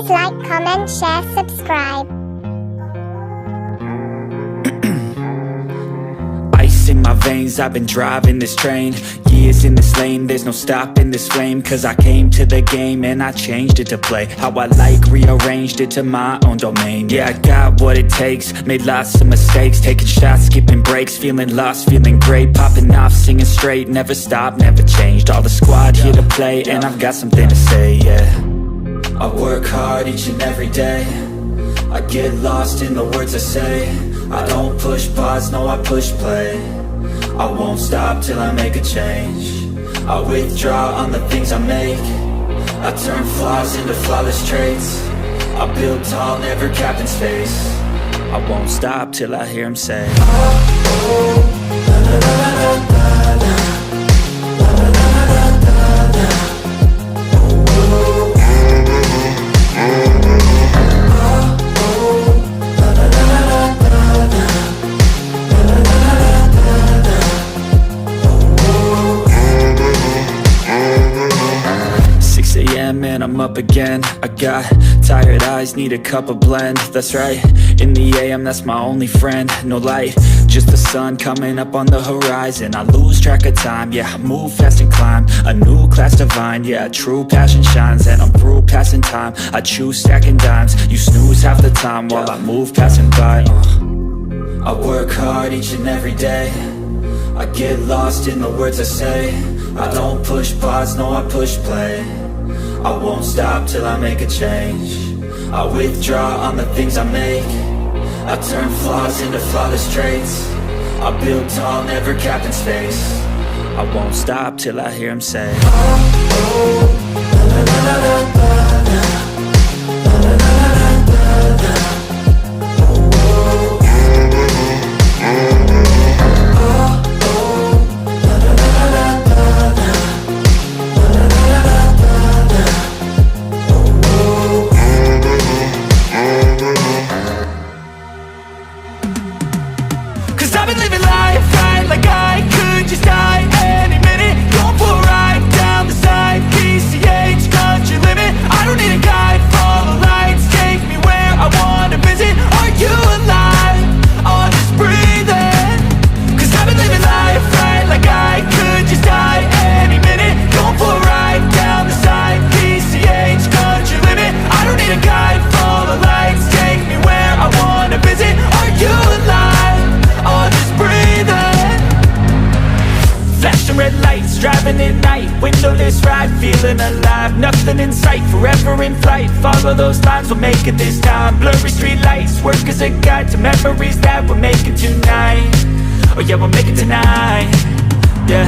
Please like, comment, share, subscribe. Ice in my veins, I've been driving this train. Years in this lane, there's no stopping this flame. Cause I came to the game and I changed it to play how I like, rearranged it to my own domain. Yeah, I got what it takes, made lots of mistakes, taking shots, skipping breaks, feeling lost, feeling great, popping off, singing straight, never stopped, never changed. All the squad here to play and I've got something to say, yeah. I work hard each and every day, I get lost in the words I say. I don't push pause, no I push play. I won't stop till I make a change. I withdraw on the things I make. I turn flaws into flawless traits. I build tall, never capped in space. I won't stop till I hear him say, oh, oh, la, la, la, la, la, la. La, la, la, la, la, la, la. Oh, oh, oh, la, la, la, la, la, la. 6 a.m. and I'm up again. I got tired eyes, need a cup of blend. That's right, in the AM, that's my only friend. No light, just the sun coming up on the horizon. I lose track of time, yeah, I move fast and climb a new class divine, yeah, true passion shines. And I'm through passing time, I choose stacking dimes. You snooze half the time while I move passing by. I work hard each and every day, I get lost in the words I say. I don't push pause, no I push play. I won't stop till I make a change. I withdraw on the things I make. I turn flaws into flawless traits. I build tall, never capped in space. I won't stop till I hear him say, oh, oh, la, la, la, la, la, la, la. La, la, la, la, la, la, la. Oh, oh, driving at night, windowless ride, feeling alive. Nothing in sight, forever in flight. Follow those lines, we'll make it this time. Blurry street lights, work as a guide to memories that we're making tonight. Oh yeah, we'll make it tonight, yeah.